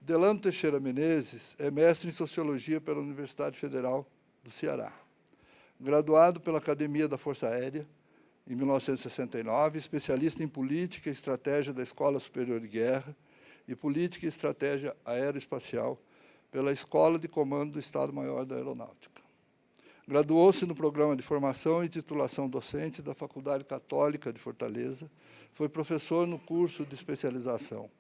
Delano Teixeira Menezes é mestre em Sociologia pela Universidade Federal do Ceará. Graduado pela Academia da Força Aérea, em 1969, especialista em Política e Estratégia da Escola Superior de Guerra e Política e Estratégia Aeroespacial pela Escola de Comando do Estado-Maior da Aeronáutica. Graduou-se no Programa de Formação e Titulação Docente da Faculdade Católica de Fortaleza, foi professor no curso de especialização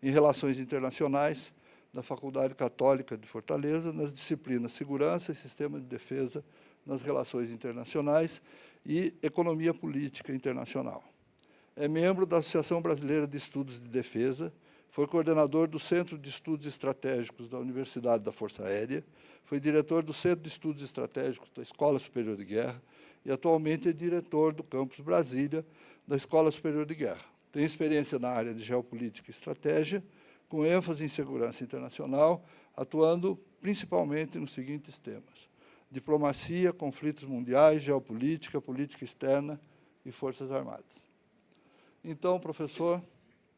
em Relações Internacionais da Faculdade Católica de Fortaleza, nas disciplinas Segurança e Sistema de Defesa nas Relações Internacionais e Economia Política Internacional. É membro da Associação Brasileira de Estudos de Defesa, foi coordenador do Centro de Estudos Estratégicos da Universidade da Força Aérea, foi diretor do Centro de Estudos Estratégicos da Escola Superior de Guerra e, atualmente, é diretor do Campus Brasília da Escola Superior de Guerra. Tem experiência na área de geopolítica e estratégia, com ênfase em segurança internacional, atuando principalmente nos seguintes temas: diplomacia, conflitos mundiais, geopolítica, política externa e forças armadas. Então, professor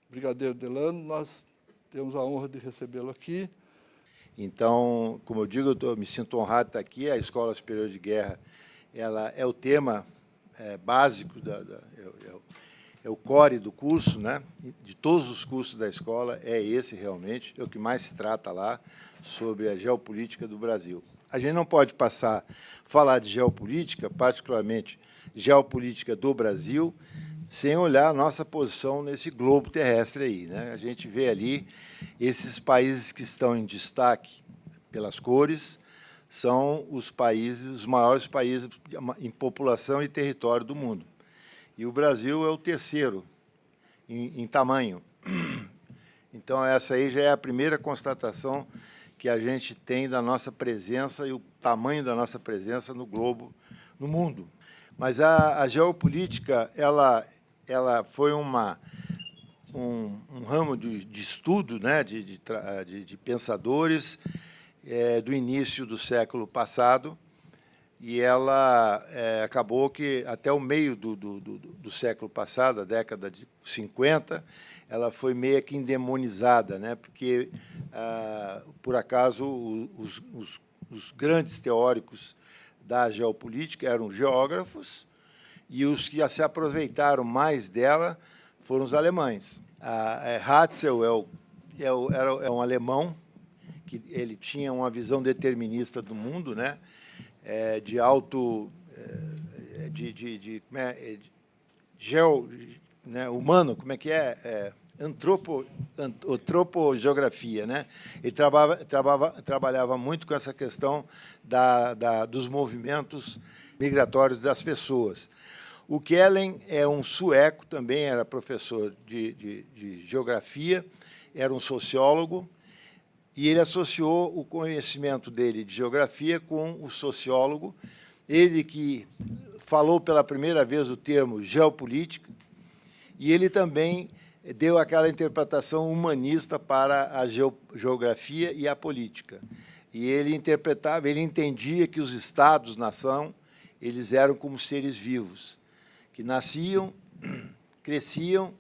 Brigadeiro Delano, nós temos a honra de recebê-lo aqui. Então, como eu digo, eu me sinto honrado de estar aqui. A Escola Superior de Guerra, ela é o tema básico, é o core do curso, né? De todos os cursos da escola, é esse realmente, é o que mais se trata lá, sobre a geopolítica do Brasil. A gente não pode passar a falar de geopolítica, particularmente geopolítica do Brasil, sem olhar a nossa posição nesse globo terrestre aí, né? A gente vê ali esses países que estão em destaque pelas cores, são os maiores países em população e território do mundo. E o Brasil é o terceiro em tamanho. Então, essa aí já é a primeira constatação que a gente tem da nossa presença e o tamanho da nossa presença no globo, no mundo. Mas a geopolítica, ela foi um ramo de estudo, né, de pensadores do início do século passado, e ela acabou que, até o meio do século passado, a década de 50, ela foi meio que endemonizada, né, porque, por acaso, os grandes teóricos da geopolítica eram geógrafos, e os que se aproveitaram mais dela foram os alemães. Hatzel é um alemão que ele tinha uma visão determinista do mundo, né? Humano, como é que é? Antropogeografia, né? Ele trabalhava muito com essa questão dos movimentos migratórios das pessoas. O Kellen é um sueco, também era professor de geografia, era um sociólogo, e ele associou o conhecimento dele de geografia com o sociólogo, ele que falou pela primeira vez o termo geopolítica, e ele também deu aquela interpretação humanista para a geografia e a política. E ele entendia que os estados-nação, eles eram como seres vivos, que nasciam, cresciam,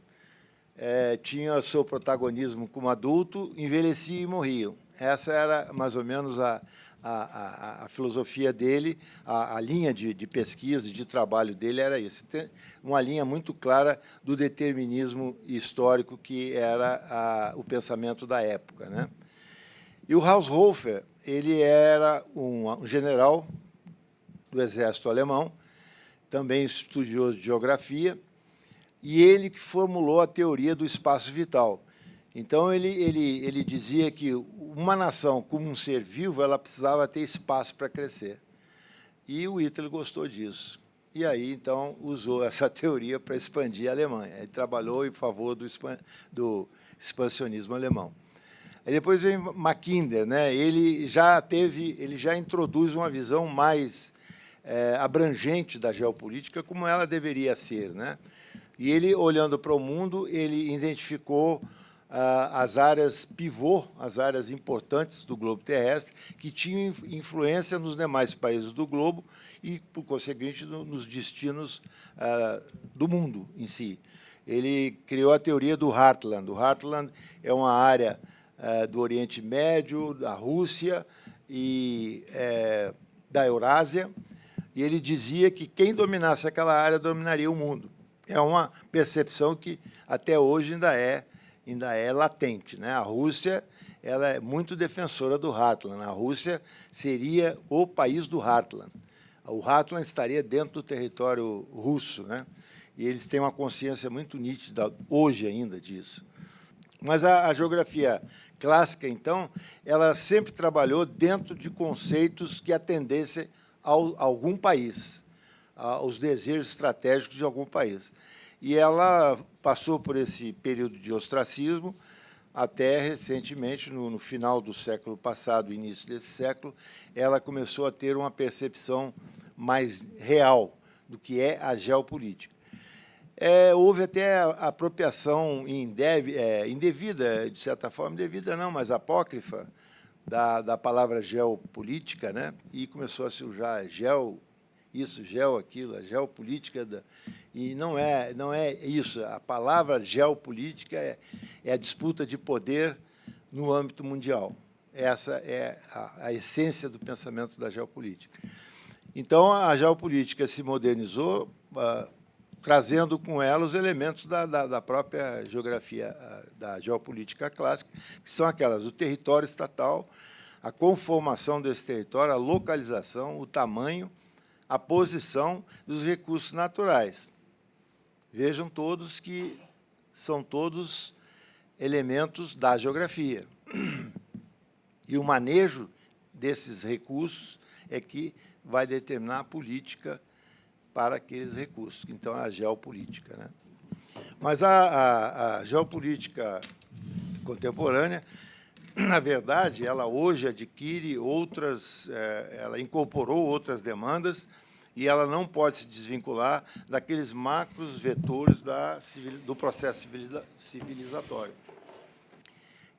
tinham o seu protagonismo como adulto, envelheciam e morriam. Essa era, mais ou menos, a filosofia dele, a linha de pesquisa e de trabalho dele era isso. Tem uma linha muito clara do determinismo histórico que era o pensamento da época, né? E o Haushofer, ele era um general do exército alemão, também estudioso de geografia, e ele que formulou a teoria do espaço vital. Então, ele dizia que uma nação, como um ser vivo, ela precisava ter espaço para crescer. E o Hitler gostou disso. E aí, então, usou essa teoria para expandir a Alemanha. Ele trabalhou em favor do expansionismo alemão. Aí depois vem Mackinder, né? Ele já introduz uma visão mais abrangente da geopolítica, como ela deveria ser, né? E ele, olhando para o mundo, ele identificou as áreas pivô, as áreas importantes do globo terrestre, que tinham influência nos demais países do globo e, por conseguinte, nos destinos do mundo em si. Ele criou a teoria do Heartland. O Heartland é uma área do Oriente Médio, da Rússia e da Eurásia, e ele dizia que quem dominasse aquela área dominaria o mundo. É uma percepção que até hoje ainda é latente, né? A Rússia, ela é muito defensora do Heartland. A Rússia seria o país do Heartland. O Heartland estaria dentro do território russo, né? E eles têm uma consciência muito nítida hoje ainda disso. Mas a geografia clássica, então, ela sempre trabalhou dentro de conceitos que atendessem a algum país, aos desejos estratégicos de algum país. E ela passou por esse período de ostracismo até recentemente, no final do século passado, início desse século, ela começou a ter uma percepção mais real do que é a geopolítica. Houve até a apropriação indevida, de certa forma, indevida não, mas apócrifa, da palavra geopolítica, né? E começou a se usar isso, aquilo, a geopolítica, e não é isso. A palavra geopolítica é a disputa de poder no âmbito mundial. Essa é a essência do pensamento da geopolítica. Então, a geopolítica se modernizou, trazendo com ela os elementos da própria geografia, da geopolítica clássica, que são aquelas: o território estatal, a conformação desse território, a localização, o tamanho, a posição dos recursos naturais. Vejam todos que são todos elementos da geografia. E o manejo desses recursos é que vai determinar a política para aqueles recursos. Então, é a geopolítica, né? Mas a geopolítica contemporânea, na verdade, ela hoje adquire outras, ela incorporou outras demandas e ela não pode se desvincular daqueles macros vetores do processo civilizatório.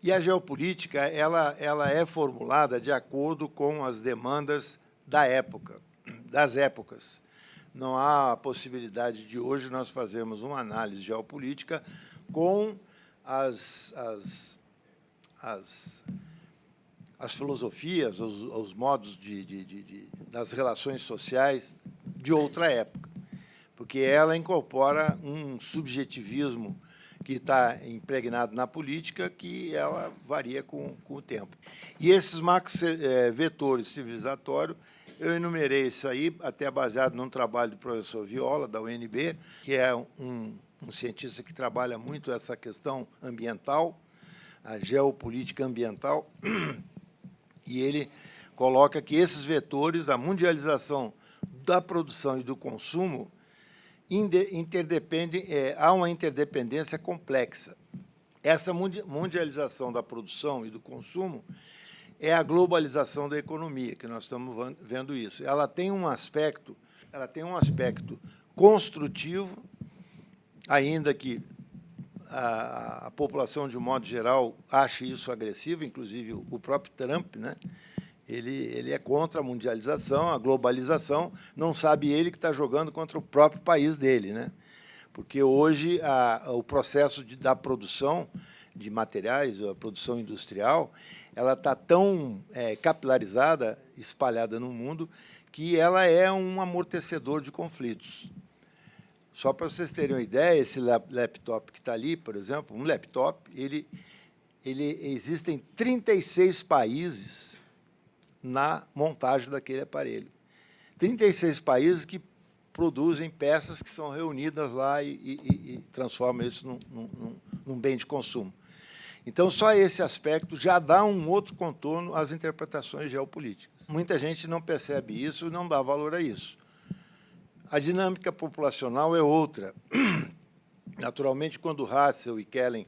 E a geopolítica ela é formulada de acordo com as demandas da época, das épocas. Não há a possibilidade de hoje nós fazermos uma análise geopolítica com as filosofias, os modos das relações sociais de outra época, porque ela incorpora um subjetivismo que está impregnado na política, que ela varia com o tempo. E esses macros vetores civilizatórios, eu enumerei isso aí, até baseado num trabalho do professor Viola, da UNB, que é um cientista que trabalha muito essa questão ambiental, a geopolítica ambiental, e ele coloca que esses vetores, a mundialização da produção e do consumo, interdependem, há uma interdependência complexa. Essa mundialização da produção e do consumo é a globalização da economia, que nós estamos vendo isso. Ela tem um aspecto construtivo, ainda que a população, de um modo geral, ache isso agressivo, inclusive o próprio Trump, né? Ele é contra a mundialização, a globalização, não sabe ele que está jogando contra o próprio país dele, né? Porque hoje o processo da produção de materiais, a produção industrial, ela está tão capilarizada, espalhada no mundo, que ela é um amortecedor de conflitos. Só para vocês terem uma ideia, esse laptop que está ali, por exemplo, um laptop, existem 36 países na montagem daquele aparelho. 36 países que produzem peças que são reunidas lá e transformam isso num bem de consumo. Então, só esse aspecto já dá um outro contorno às interpretações geopolíticas. Muita gente não percebe isso e não dá valor a isso. A dinâmica populacional é outra. Naturalmente, quando Russell e Kellen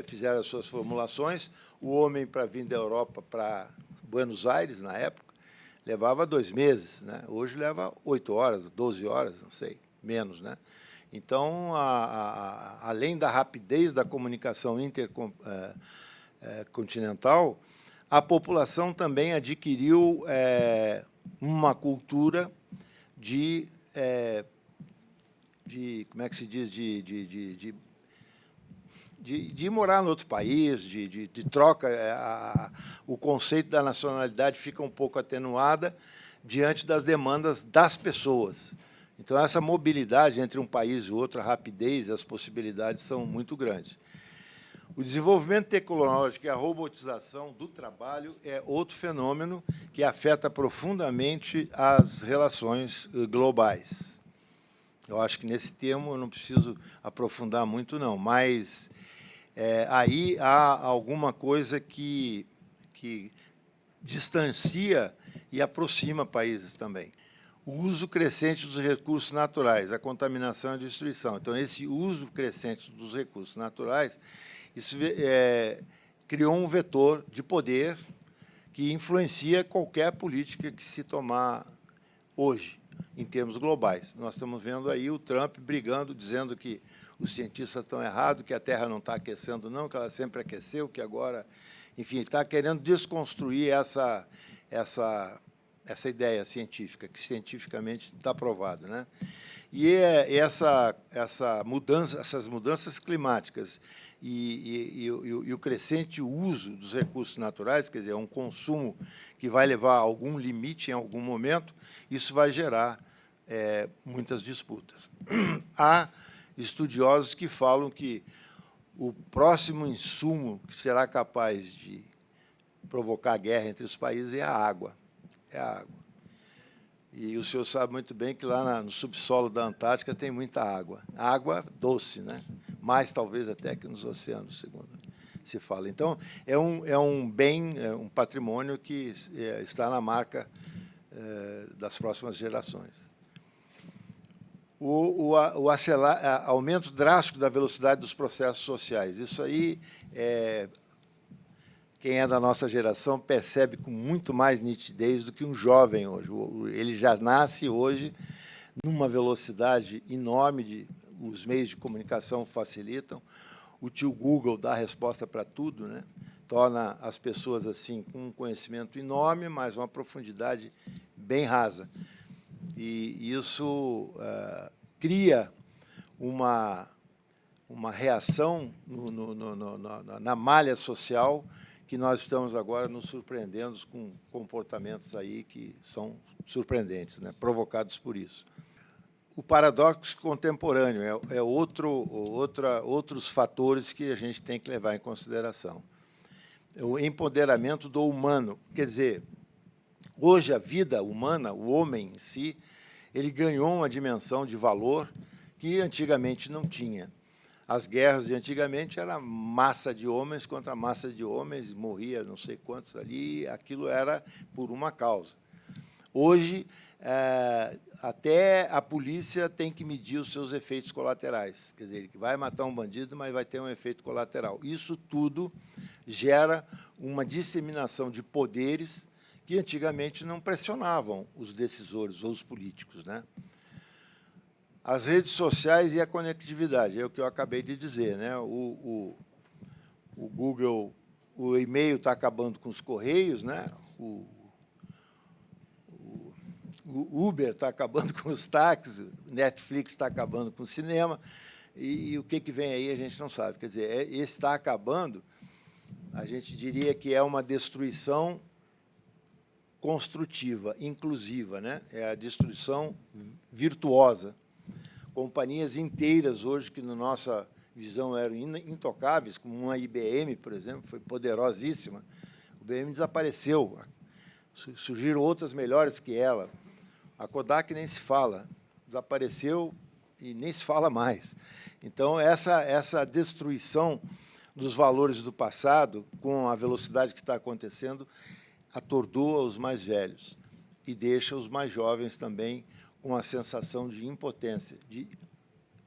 fizeram as suas formulações, o homem, para vir da Europa para Buenos Aires, na época, levava 2 meses, né? Hoje leva 8 horas, 12 horas, não sei, menos, né? Então, além da rapidez da comunicação intercontinental, a população também adquiriu uma cultura de como é que se diz, de morar em outro país, de troca. O conceito da nacionalidade fica um pouco atenuada diante das demandas das pessoas. Então, essa mobilidade entre um país e outro, a rapidez, as possibilidades são muito grandes. O desenvolvimento tecnológico e a robotização do trabalho é outro fenômeno que afeta profundamente as relações globais. Eu acho que, nesse termo, eu não preciso aprofundar muito, não, mas aí há alguma coisa que distancia e aproxima países também. O uso crescente dos recursos naturais, a contaminação e a destruição. Então, esse uso crescente dos recursos naturais, isso criou um vetor de poder que influencia qualquer política que se tomar hoje, em termos globais. Nós estamos vendo aí o Trump brigando, dizendo que os cientistas estão errados, que a Terra não está aquecendo, não, que ela sempre aqueceu, que agora... Enfim, está querendo desconstruir essa ideia científica, que cientificamente está provada, né? E essas mudanças climáticas e o crescente uso dos recursos naturais, quer dizer, um consumo que vai levar a algum limite em algum momento, isso vai gerar muitas disputas. Há estudiosos que falam que o próximo insumo que será capaz de provocar guerra entre os países é a água. É a água. E o senhor sabe muito bem que lá no subsolo da Antártica tem muita água. Água doce, né? Mais, talvez, até que nos oceanos, segundo se fala. Então, é um bem, um patrimônio que está na marca das próximas gerações. O aumento drástico da velocidade dos processos sociais. Isso aí, quem é da nossa geração percebe com muito mais nitidez do que um jovem hoje. Ele já nasce hoje numa velocidade enorme, os meios de comunicação facilitam. O tio Google dá a resposta para tudo, né? Torna as pessoas assim com um conhecimento enorme, mas uma profundidade bem rasa. E isso cria uma reação na malha social que nós estamos agora nos surpreendendo com comportamentos aí que são surpreendentes, né, provocados por isso. O paradoxo contemporâneo outros fatores que a gente tem que levar em consideração. O empoderamento do humano, quer dizer, hoje a vida humana, o homem em si, ele ganhou uma dimensão de valor que antigamente não tinha. As guerras de antigamente era massa de homens contra massa de homens, morria não sei quantos ali, aquilo era por uma causa. Hoje, até a polícia tem que medir os seus efeitos colaterais. Quer dizer, ele vai matar um bandido, mas vai ter um efeito colateral. Isso tudo gera uma disseminação de poderes que antigamente não pressionavam os decisores ou os políticos, né? As redes sociais e a conectividade, é o que eu acabei de dizer, né? O Google, o e-mail está acabando com os correios, né? O Uber está acabando com os táxis, o Netflix está acabando com o cinema, e o que vem aí a gente não sabe. Quer dizer, esse está acabando, a gente diria que é uma destruição construtiva, inclusiva, né? É a destruição virtuosa. Companhias inteiras hoje que, na nossa visão, eram intocáveis, como uma IBM, por exemplo, foi poderosíssima. O IBM desapareceu, surgiram outras melhores que ela. A Kodak nem se fala, desapareceu e nem se fala mais. Então, essa destruição dos valores do passado, com a velocidade que está acontecendo, atordoa os mais velhos e deixa os mais jovens também com a sensação de impotência, de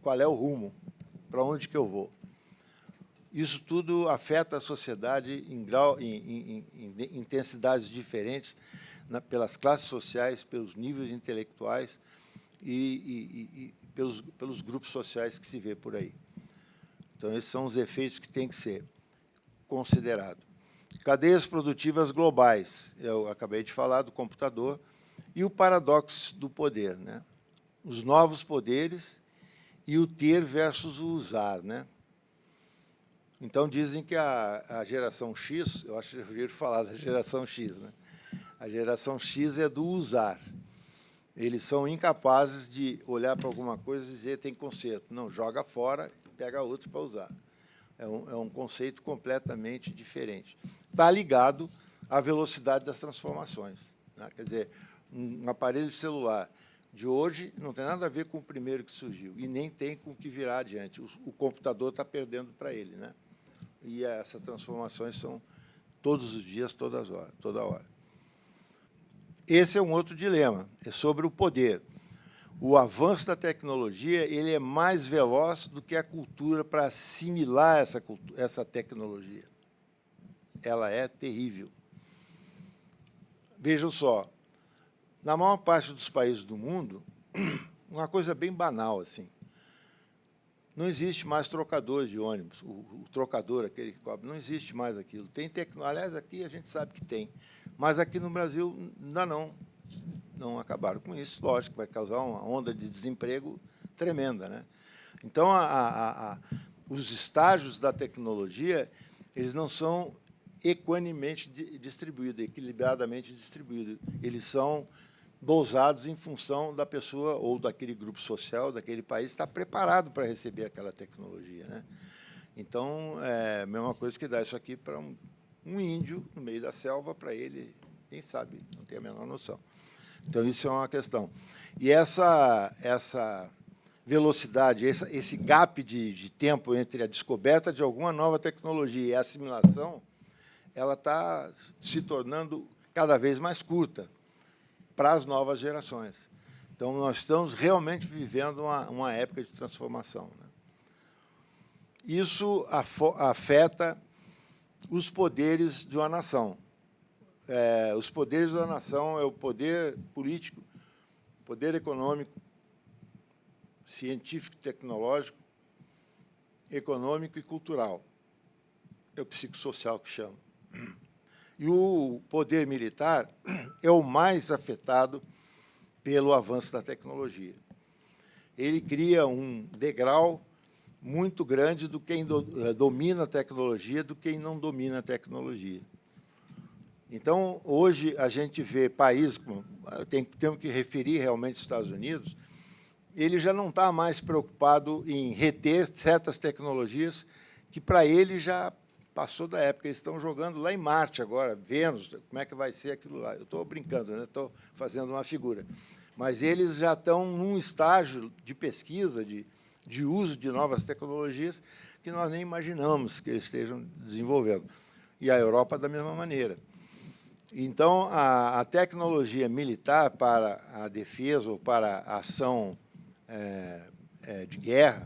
qual é o rumo, para onde que eu vou. Isso tudo afeta a sociedade em intensidades diferentes, pelas classes sociais, pelos níveis intelectuais e pelos grupos sociais que se vê por aí. Então, esses são os efeitos que têm que ser considerados. Cadeias produtivas globais, eu acabei de falar do computador, e o paradoxo do poder, né? Os novos poderes e o ter versus o usar, né? Então, dizem que a geração X, eu acho que já ouviram falar da geração X, né? A geração X é do usar. Eles são incapazes de olhar para alguma coisa e dizer tem conserto. Não, joga fora e pega outro para usar. É um conceito completamente diferente. Está ligado à velocidade das transformações, né? Quer dizer, um aparelho celular de hoje não tem nada a ver com o primeiro que surgiu, e nem tem com o que virá adiante. O computador está perdendo para ele, né? E essas transformações são todos os dias, toda hora. Esse é um outro dilema, é sobre o poder. O avanço da tecnologia ele é mais veloz do que a cultura para assimilar essa tecnologia. Ela é terrível. Vejam só, na maior parte dos países do mundo, uma coisa bem banal, assim, não existe mais trocador de ônibus, o trocador, aquele que cobra, não existe mais aquilo. Tem aliás, aqui a gente sabe que tem, mas aqui no Brasil ainda não acabaram com isso. Lógico, vai causar uma onda de desemprego tremenda, né? Então, os estágios da tecnologia eles não são equanemente distribuídos, equilibradamente distribuídos. Eles são dosados em função da pessoa ou daquele grupo social, daquele país, estar preparado para receber aquela tecnologia, né? Então, é a mesma coisa que dar isso aqui para um índio no meio da selva, para ele, quem sabe, não tem a menor noção. Então, isso é uma questão. E essa velocidade, esse gap de tempo entre a descoberta de alguma nova tecnologia e a assimilação, ela está se tornando cada vez mais curta para as novas gerações. Então, nós estamos realmente vivendo uma época de transformação, né? Isso afeta os poderes de uma nação. Os poderes da nação é o poder político, poder econômico, científico, tecnológico, econômico e cultural. É o psicossocial que chama. E o poder militar é o mais afetado pelo avanço da tecnologia. Ele cria um degrau muito grande do quem domina a tecnologia do quem não domina a tecnologia. Então, hoje, a gente vê países, temos que referir realmente os Estados Unidos, ele já não está mais preocupado em reter certas tecnologias que, para ele, já passou da época. Eles estão jogando lá em Marte agora, Vênus, como é que vai ser aquilo lá. Eu estou brincando, né? Estou fazendo uma figura. Mas eles já estão num estágio de pesquisa, de uso de novas tecnologias que nós nem imaginamos que eles estejam desenvolvendo. E a Europa, da mesma maneira. Então, a tecnologia militar para a defesa ou para a ação de guerra,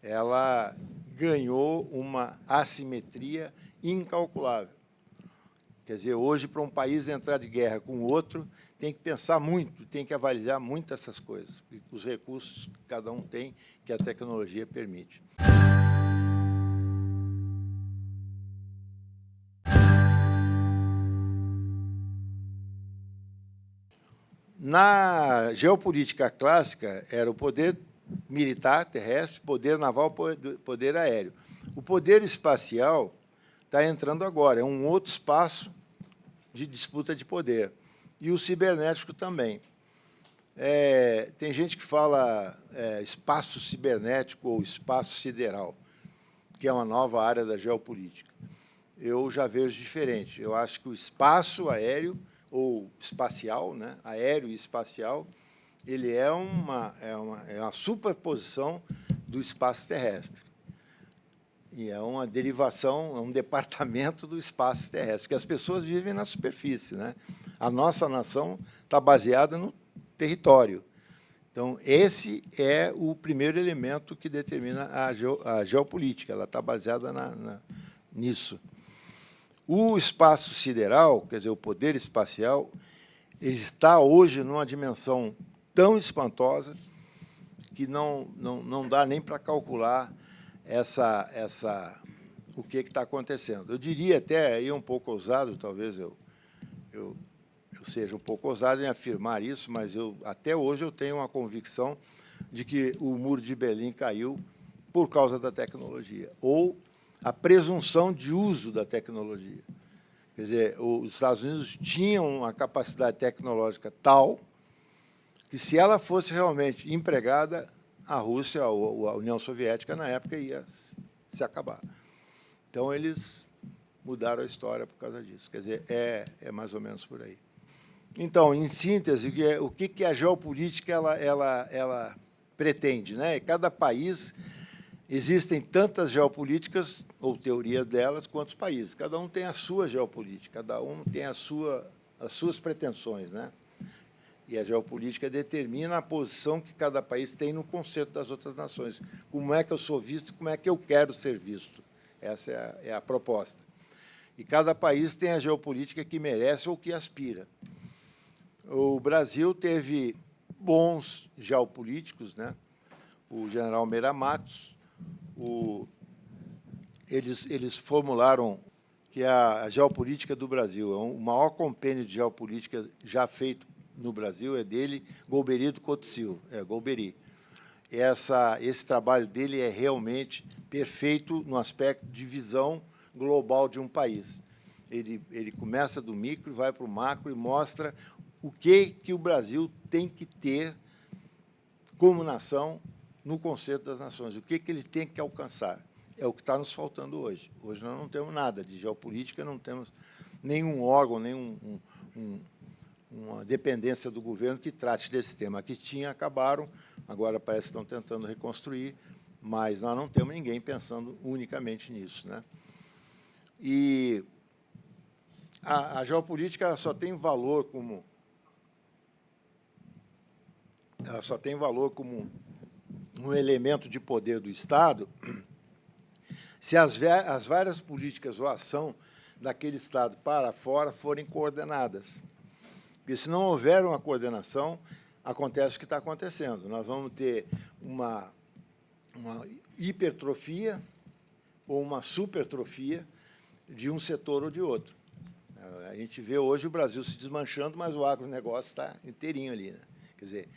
ela ganhou uma assimetria incalculável. Quer dizer, hoje, para um país entrar de guerra com o outro, tem que pensar muito, tem que avaliar muito essas coisas, os recursos que cada um tem, que a tecnologia permite. Na geopolítica clássica, era o poder militar terrestre, poder naval, poder aéreo. O poder espacial está entrando agora, é um outro espaço de disputa de poder. E o cibernético também. Tem gente que fala espaço cibernético ou espaço sideral, que é uma nova área da geopolítica. Eu já vejo diferente. Eu acho que o espaço aéreo ou espacial, né, aéreo e espacial, ele é uma superposição do espaço terrestre. E é uma derivação, é um departamento do espaço terrestre, que as pessoas vivem na superfície, né? A nossa nação está baseada no território. Então, esse é o primeiro elemento que determina a geopolítica, ela está baseada nisso. O espaço sideral, quer dizer, o poder espacial, ele está hoje numa dimensão tão espantosa que não dá nem para calcular o que está acontecendo. Eu diria até, aí um pouco ousado, talvez eu seja um pouco ousado em afirmar isso, mas até hoje eu tenho uma convicção de que o Muro de Berlim caiu por causa da tecnologia, ou a presunção de uso da tecnologia. Quer dizer, os Estados Unidos tinham uma capacidade tecnológica tal que, se ela fosse realmente empregada, a Rússia ou a União Soviética, na época, ia se acabar. Então, eles mudaram a história por causa disso. Quer dizer, é mais ou menos por aí. Então, em síntese, o que a geopolítica ela pretende, né? Cada país, existem tantas geopolíticas, ou teorias delas, quanto os países. Cada um tem a sua geopolítica, cada um tem as suas pretensões, né? E a geopolítica determina a posição que cada país tem no conceito das outras nações. Como é que eu sou visto, como é que eu quero ser visto. Essa é a proposta. E cada país tem a geopolítica que merece ou que aspira. O Brasil teve bons geopolíticos, né? O general Meira Matos, eles formularam que a geopolítica do Brasil, o maior compêndio de geopolítica já feito no Brasil é dele, Golbery do Couto Silva, Golbery. Esse trabalho dele é realmente perfeito no aspecto de visão global de um país. Ele começa do micro, vai para o macro e mostra o que o Brasil tem que ter como nação no conceito das nações, o que ele tem que alcançar. É o que está nos faltando hoje. Hoje nós não temos nada de geopolítica, não temos nenhum órgão, uma dependência do governo que trate desse tema. Aqui tinha, acabaram, agora parece que estão tentando reconstruir, mas nós não temos ninguém pensando unicamente nisso, né? E a geopolítica só tem valor como um elemento de poder do Estado se as várias políticas ou ação daquele Estado para fora forem coordenadas. Porque, se não houver uma coordenação, acontece o que está acontecendo. Nós vamos ter uma hipertrofia ou uma supertrofia de um setor ou de outro. A gente vê hoje o Brasil se desmanchando, mas o agronegócio está inteirinho ali, né? Quer dizer,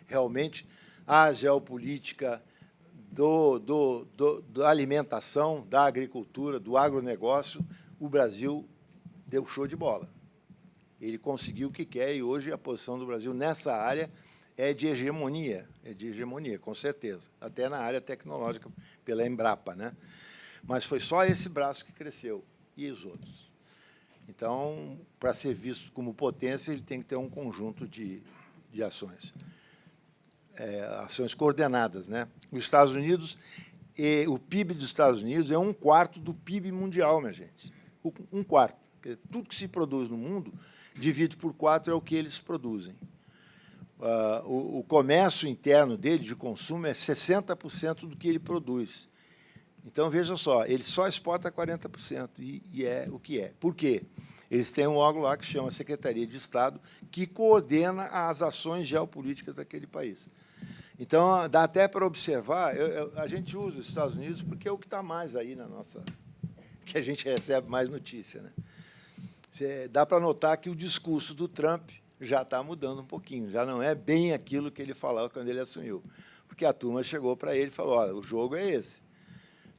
realmente, a geopolítica da alimentação, da agricultura, do agronegócio, o Brasil deu show de bola. Ele conseguiu o que quer, e hoje a posição do Brasil nessa área é de hegemonia, com certeza, até na área tecnológica, pela Embrapa, né? Mas foi só esse braço que cresceu, e os outros. Então, para ser visto como potência, ele tem que ter um conjunto de ações. Ações coordenadas, né? Os Estados Unidos, o PIB dos Estados Unidos é 1/4 do PIB mundial, minha gente. 1/4. Tudo que se produz no mundo, divide por 4 é o que eles produzem. O comércio interno dele, de consumo, é 60% do que ele produz. Então, veja só, ele só exporta 40%, e é o que é. Por quê? Eles têm um órgão lá que se chama Secretaria de Estado, que coordena as ações geopolíticas daquele país. Então, dá até para observar, a gente usa os Estados Unidos porque é o que está mais aí na nossa... que a gente recebe mais notícia, né? Dá para notar que o discurso do Trump já está mudando um pouquinho, já não é bem aquilo que ele falava quando ele assumiu. Porque a turma chegou para ele e falou, olha, o jogo é esse.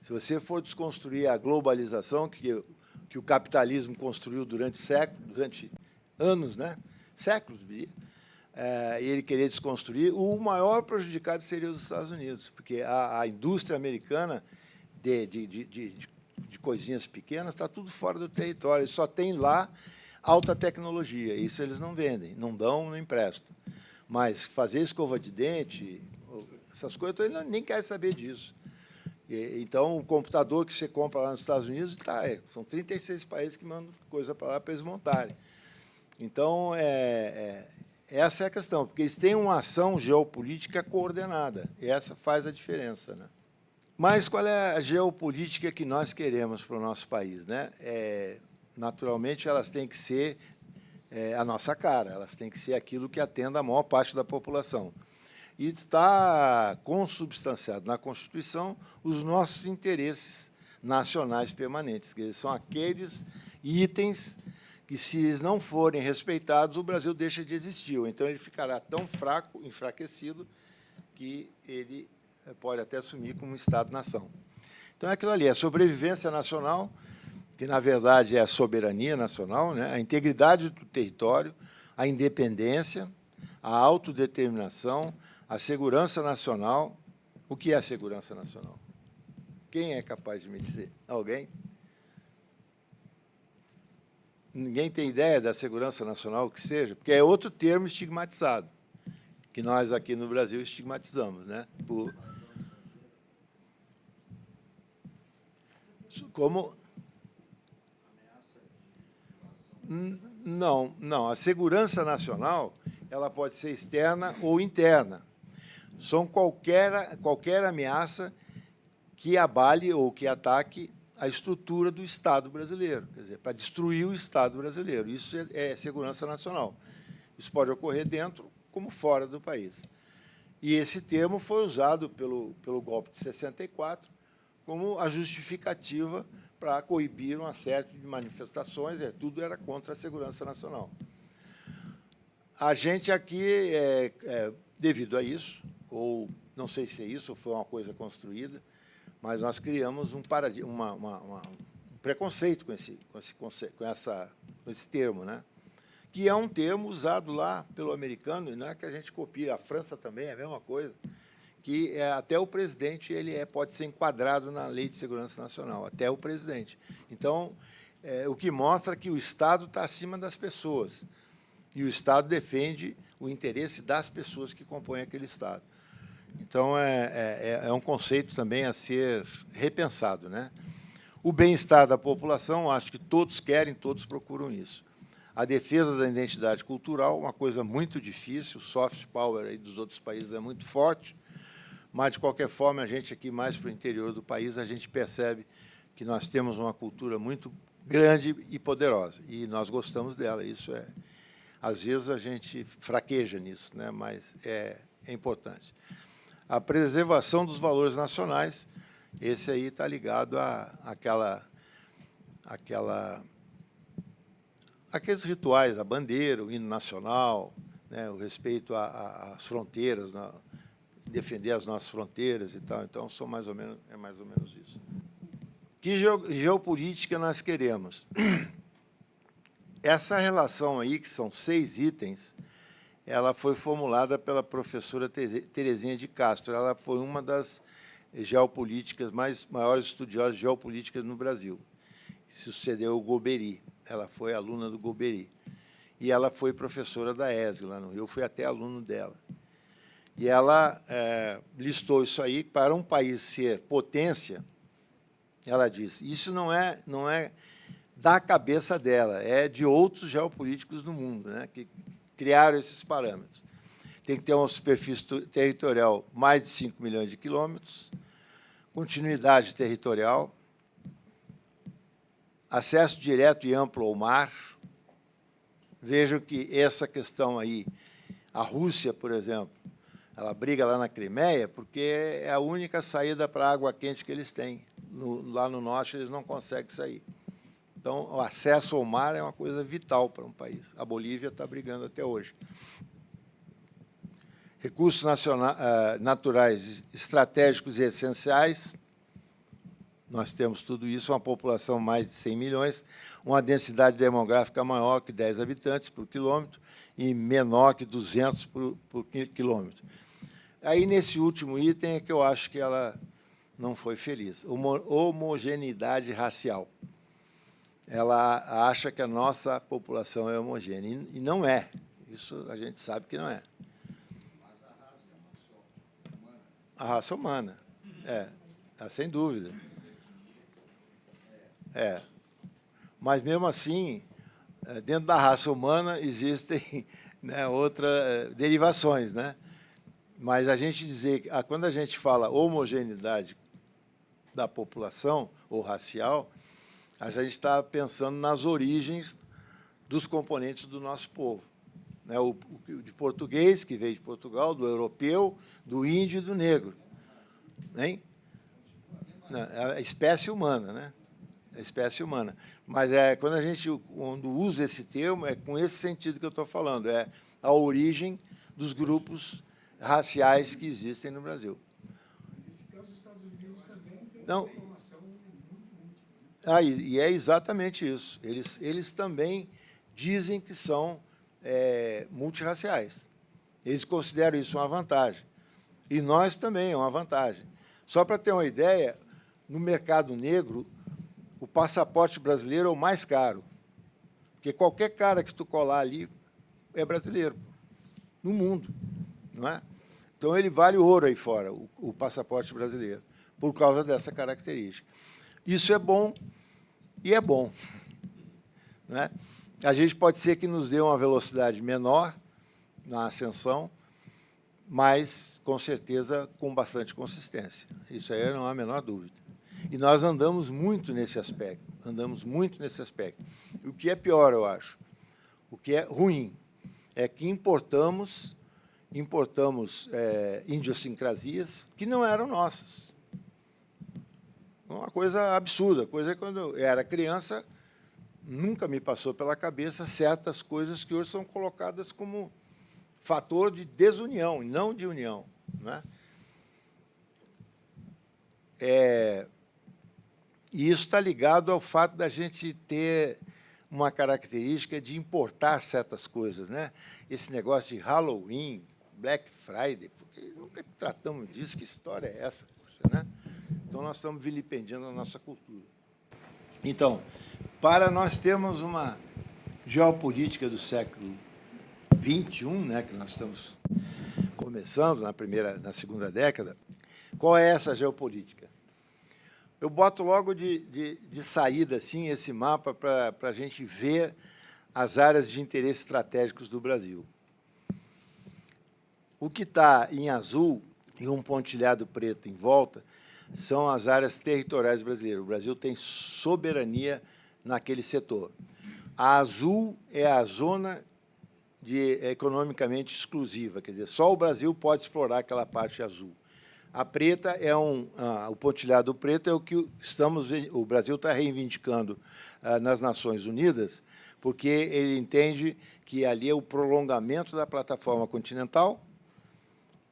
Se você for desconstruir a globalização que o capitalismo construiu durante séculos, durante anos, né? Séculos, diria, e ele queria desconstruir, o maior prejudicado seria os Estados Unidos, porque a indústria americana de coisinhas pequenas está tudo fora do território, só tem lá alta tecnologia, isso eles não vendem, não dão, não emprestam. Mas fazer escova de dente, essas coisas, ele nem quer saber disso. Então, o computador que você compra lá nos Estados Unidos, são 36 países que mandam coisa para lá para eles montarem. Então, essa é a questão, porque eles têm uma ação geopolítica coordenada, e essa faz a diferença, né? Mas qual é a geopolítica que nós queremos para o nosso país, né? Naturalmente, elas têm que ser a nossa cara, elas têm que ser aquilo que atenda a maior parte da população. E está consubstanciado na Constituição os nossos interesses nacionais permanentes, que são aqueles itens que, se eles não forem respeitados, o Brasil deixa de existir. Ou então ele ficará tão fraco, enfraquecido, que ele pode até assumir como Estado-nação. Então, é aquilo ali, é sobrevivência nacional, que, na verdade, é a soberania nacional, né? A integridade do território, a independência, a autodeterminação, a segurança nacional. O que é a segurança nacional? Quem é capaz de me dizer? Alguém? Ninguém tem ideia da segurança nacional, o que seja, porque é outro termo estigmatizado, que nós aqui no Brasil estigmatizamos, né? Como? Não. A segurança nacional ela pode ser externa ou interna. São qualquer ameaça que abale ou que ataque a estrutura do Estado brasileiro, quer dizer, para destruir o Estado brasileiro. Isso é segurança nacional. Isso pode ocorrer dentro como fora do país. E esse termo foi usado pelo golpe de 64 como a justificativa para coibir uma série de manifestações, tudo era contra a segurança nacional. A gente aqui, devido a isso, ou não sei se é isso, ou foi uma coisa construída, mas nós criamos um preconceito com esse termo, né? Que é um termo usado lá pelo americano, e não é que a gente copia, a França também é a mesma coisa, que até o presidente pode ser enquadrado na Lei de Segurança Nacional, até o presidente. Então, o que mostra que o Estado está acima das pessoas, e o Estado defende o interesse das pessoas que compõem aquele Estado. Então, é um conceito também a ser repensado, né? O bem-estar da população, acho que todos querem, todos procuram isso. A defesa da identidade cultural, uma coisa muito difícil, o soft power aí dos outros países é muito forte, mas, de qualquer forma, a gente aqui, mais para o interior do país, a gente percebe que nós temos uma cultura muito grande e poderosa, e nós gostamos dela. Isso às vezes, a gente fraqueja nisso, né? Mas é importante. A preservação dos valores nacionais, esse aí está ligado àqueles rituais, a bandeira, o hino nacional, né? O respeito às fronteiras, defender as nossas fronteiras e tal. Então, é mais ou menos isso. Que geopolítica nós queremos? Essa relação aí, que são 6 itens, ela foi formulada pela professora Terezinha de Castro. Ela foi uma das geopolíticas maiores estudiosas de geopolítica no Brasil. Sucedeu o Golbery. Ela foi aluna do Golbery. E ela foi professora da ESG, lá no Rio. Eu fui até aluno dela. E ela listou isso aí para um país ser potência. Ela disse, isso não é da cabeça dela, é de outros geopolíticos do mundo, né, que criaram esses parâmetros. Tem que ter uma superfície territorial mais de 5 milhões de quilômetros, continuidade territorial, acesso direto e amplo ao mar. Vejam que essa questão aí, a Rússia, por exemplo, ela briga lá na Crimeia porque é a única saída para a água quente que eles têm. Lá no norte, eles não conseguem sair. Então, o acesso ao mar é uma coisa vital para um país. A Bolívia está brigando até hoje. Recursos naturais estratégicos e essenciais. Nós temos tudo isso, uma população mais de 100 milhões, uma densidade demográfica maior que 10 habitantes por quilômetro e menor que 200 por quilômetro. Aí, nesse último item, é que eu acho que ela não foi feliz. Homogeneidade racial. Ela acha que a nossa população é homogênea, e não é. Isso a gente sabe que não é. Mas a raça é uma só, humana. A raça humana, sem dúvida. Mas, mesmo assim, dentro da raça humana existem, né, outras derivações, né? Mas a gente dizer, quando a gente fala homogeneidade da população ou racial, a gente está pensando nas origens dos componentes do nosso povo, né? O de português, que veio de Portugal, do europeu, do índio e do negro. Hein? É a espécie humana, né? A espécie humana. Mas quando usa esse termo, é com esse sentido que eu estou falando, é a origem dos grupos raciais que existem no Brasil. Nesse caso, os Estados Unidos também têm Não. informação E é exatamente isso. Eles também dizem que são multirraciais. Eles consideram isso uma vantagem. E nós também é uma vantagem. Só para ter uma ideia, no mercado negro, o passaporte brasileiro é o mais caro. Porque qualquer cara que tu colar ali é brasileiro, no mundo, não é? Então, ele vale ouro aí fora, o passaporte brasileiro, por causa dessa característica. Isso é bom e é bom, não é? A gente pode ser que nos dê uma velocidade menor na ascensão, mas, com certeza, com bastante consistência. Isso aí não há a menor dúvida. E nós andamos muito nesse aspecto, O que é pior, eu acho, o que é ruim, é que importamos idiosincrasias que não eram nossas. Uma coisa absurda, coisa que, quando eu era criança, nunca me passou pela cabeça certas coisas que hoje são colocadas como fator de desunião, e não de união. Não é? E isso está ligado ao fato da gente ter uma característica de importar certas coisas, né? Esse negócio de Halloween, Black Friday, porque nunca tratamos disso, que história é essa? Né? Então, nós estamos vilipendiando a nossa cultura. Então, para nós termos uma geopolítica do século XXI, né, que nós estamos começando na segunda década, qual é essa geopolítica? Eu boto logo de saída assim, esse mapa para a gente ver as áreas de interesse estratégicos do Brasil. O que está em azul e um pontilhado preto em volta são as áreas territoriais brasileiras. O Brasil tem soberania naquele setor. A azul é a zona economicamente exclusiva, quer dizer, só o Brasil pode explorar aquela parte azul. A preta é o pontilhado preto é o que o Brasil está reivindicando nas Nações Unidas, porque ele entende que ali é o prolongamento da plataforma continental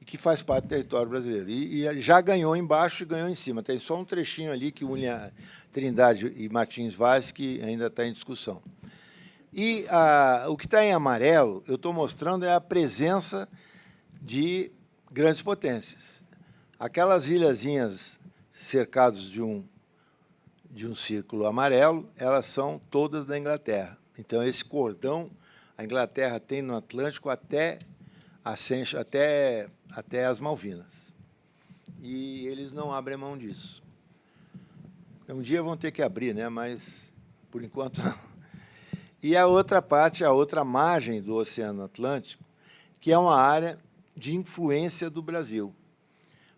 e que faz parte do território brasileiro. E já ganhou embaixo e ganhou em cima. Tem só um trechinho ali que une a Trindade e Martins Vaz, que ainda está em discussão. E o que está em amarelo, eu estou mostrando, é a presença de grandes potências. Aquelas ilhazinhas cercadas de um círculo amarelo, elas são todas da Inglaterra. Então, esse cordão, a Inglaterra tem no Atlântico até as Malvinas. E eles não abrem mão disso. Um dia vão ter que abrir, né? Mas, por enquanto, não. E a outra parte, a outra margem do Oceano Atlântico, que é uma área de influência do Brasil,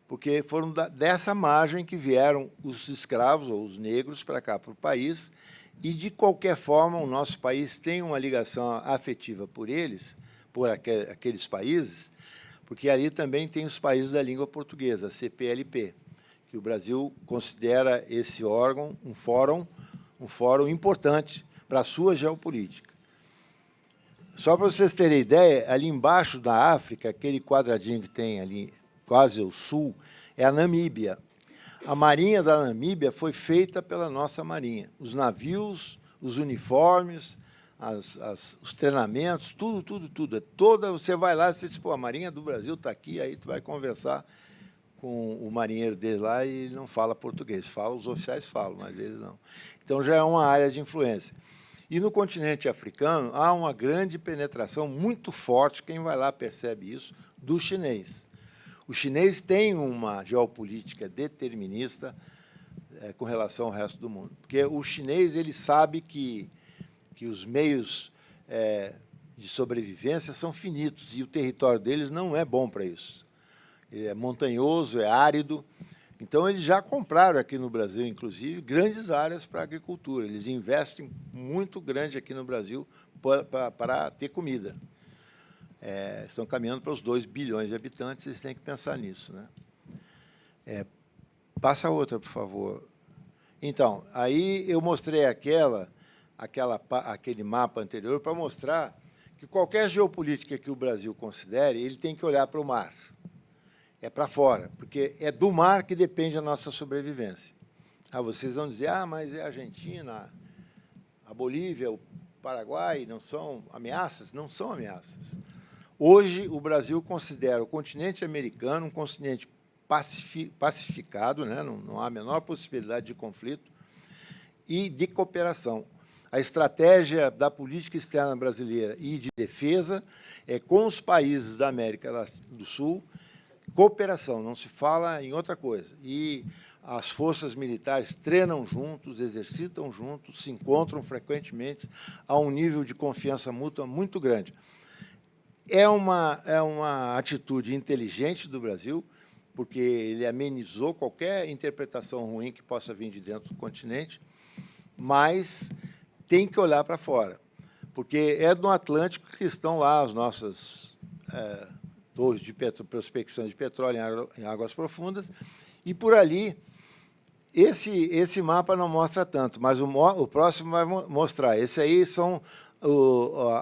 porque foram dessa margem que vieram os escravos, ou os negros, para cá, para o país, e, de qualquer forma, o nosso país tem uma ligação afetiva por eles, por aqueles países, porque ali também tem os países da língua portuguesa, a CPLP, que o Brasil considera esse órgão um fórum importante para a sua geopolítica. Só para vocês terem ideia, ali embaixo da África, aquele quadradinho que tem ali, quase ao sul, é a Namíbia. A marinha da Namíbia foi feita pela nossa marinha. Os navios, os uniformes, os treinamentos, tudo. Você vai lá e você diz, pô, a marinha do Brasil está aqui, aí tu vai conversar com o marinheiro dele lá e ele não fala português. Os oficiais falam, mas eles não. Então, já é uma área de influência. E no continente africano há uma grande penetração muito forte, quem vai lá percebe isso, do chinês. O chinês tem uma geopolítica determinista com relação ao resto do mundo, porque o chinês ele sabe que os meios de sobrevivência são finitos e o território deles não é bom para isso. É montanhoso, é árido. Então, eles já compraram aqui no Brasil, inclusive, grandes áreas para a agricultura. Eles investem muito grande aqui no Brasil para ter comida. Estão caminhando para os 2 bilhões de habitantes, eles têm que pensar nisso, né? Passa outra, por favor. Então, aí eu mostrei aquele mapa anterior para mostrar que qualquer geopolítica que o Brasil considere, ele tem que olhar para o mar. É para fora, porque é do mar que depende a nossa sobrevivência. vocês vão dizer, mas é a Argentina, a Bolívia, o Paraguai não são ameaças? Não são ameaças. Hoje, o Brasil considera o continente americano um continente pacificado, né? Não há a menor possibilidade de conflito e de cooperação. A estratégia da política externa brasileira e de defesa é com os países da América do Sul, cooperação, não se fala em outra coisa. E as forças militares treinam juntos, exercitam juntos, se encontram frequentemente a um nível de confiança mútua muito grande. É uma atitude inteligente do Brasil, porque ele amenizou qualquer interpretação ruim que possa vir de dentro do continente, mas tem que olhar para fora, porque é no Atlântico que estão lá as nossas torres de prospecção de petróleo em águas profundas, e por ali esse mapa não mostra tanto, mas o próximo vai mostrar. Esse aí são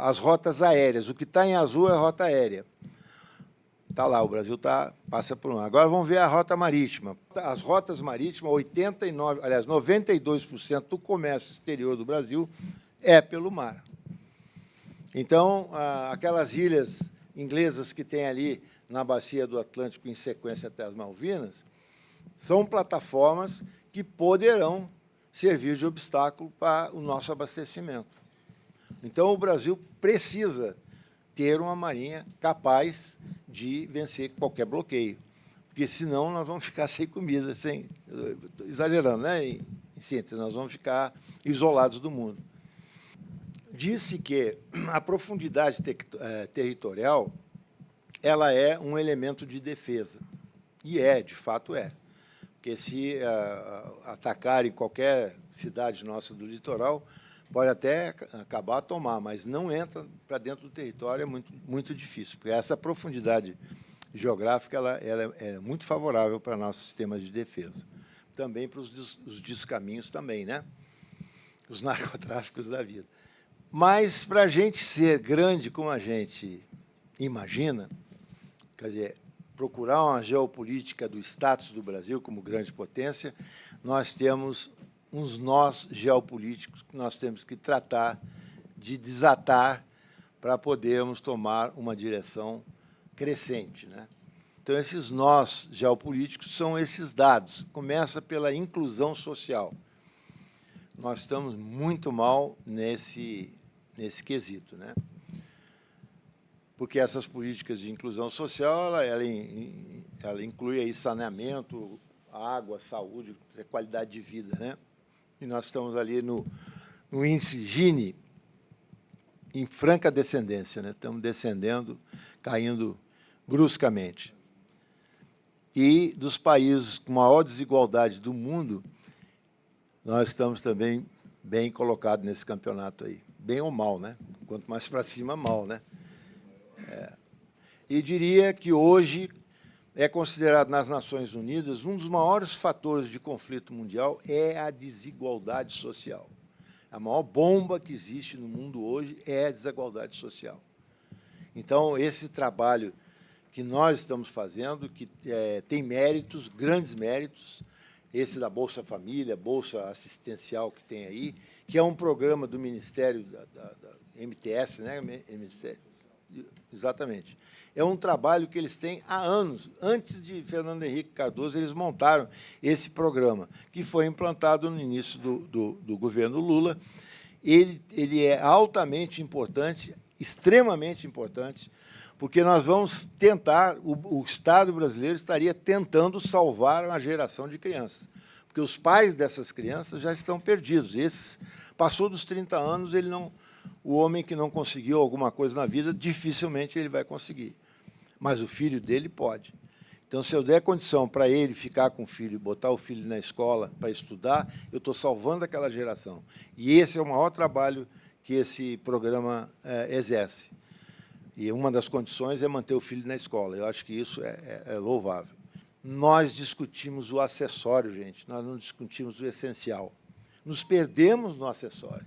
as rotas aéreas. O que está em azul é a rota aérea. Está lá, o Brasil passa por um. Agora vamos ver a rota marítima. As rotas marítimas, 92% do comércio exterior do Brasil é pelo mar. Então, aquelas ilhas inglesas que tem ali na bacia do Atlântico, em sequência até as Malvinas, são plataformas que poderão servir de obstáculo para o nosso abastecimento. Então, o Brasil precisa ter uma marinha capaz de vencer qualquer bloqueio, porque, senão, nós vamos ficar sem comida, exagerando, né? Em síntese, nós vamos ficar isolados do mundo. Disse que a profundidade territorial ela é um elemento de defesa, e de fato é. Porque, se atacarem qualquer cidade nossa do litoral, pode até acabar a tomar, mas não entra para dentro do território, é muito, muito difícil, porque essa profundidade geográfica ela é muito favorável para nosso sistema de defesa. Também para os descaminhos também, né? Os narcotráficos da vida. Mas, para a gente ser grande como a gente imagina, quer dizer, procurar uma geopolítica do status do Brasil como grande potência, nós temos uns nós geopolíticos que nós temos que tratar de desatar para podermos tomar uma direção crescente, né? Então, esses nós geopolíticos são esses dados. Começa pela inclusão social. Nós estamos muito mal nesse quesito, né? Porque essas políticas de inclusão social, ela inclui aí saneamento, água, saúde, qualidade de vida, né? E nós estamos ali no índice Gini, em franca descendência, né? Estamos descendendo, caindo bruscamente. E dos países com maior desigualdade do mundo, nós estamos também bem colocados nesse campeonato aí. Bem ou mal, né? Quanto mais para cima, mal, né? E diria que hoje é considerado nas Nações Unidas um dos maiores fatores de conflito mundial é a desigualdade social. A maior bomba que existe no mundo hoje é a desigualdade social. Então, esse trabalho que nós estamos fazendo, que tem méritos, grandes méritos, esse da Bolsa Família, Bolsa Assistencial que tem aí, que é um programa do Ministério da MTS, né? Exatamente. É um trabalho que eles têm há anos. Antes de Fernando Henrique Cardoso, eles montaram esse programa, que foi implantado no início do governo Lula. Ele é altamente importante, extremamente importante, porque nós vamos tentar, o Estado brasileiro estaria tentando salvar uma geração de crianças, porque os pais dessas crianças já estão perdidos. Passou dos 30 anos, o homem que não conseguiu alguma coisa na vida, dificilmente ele vai conseguir. Mas o filho dele pode. Então, se eu der condição para ele ficar com o filho, botar o filho na escola para estudar, eu estou salvando aquela geração. E esse é o maior trabalho que esse programa exerce. E uma das condições é manter o filho na escola. Eu acho que isso é louvável. Nós discutimos o acessório, gente. Nós não discutimos o essencial. Nos perdemos no acessório.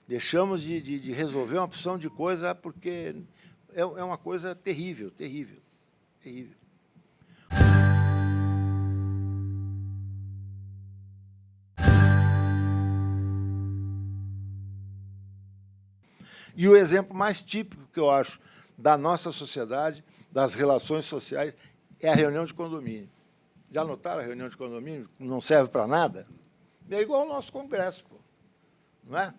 Deixamos de resolver uma opção de coisa porque é uma coisa terrível, terrível, terrível. E o exemplo mais típico que eu acho da nossa sociedade, das relações sociais, é a reunião de condomínio. Já notaram a reunião de condomínio? Não serve para nada? É igual ao nosso Congresso, pô. Não é?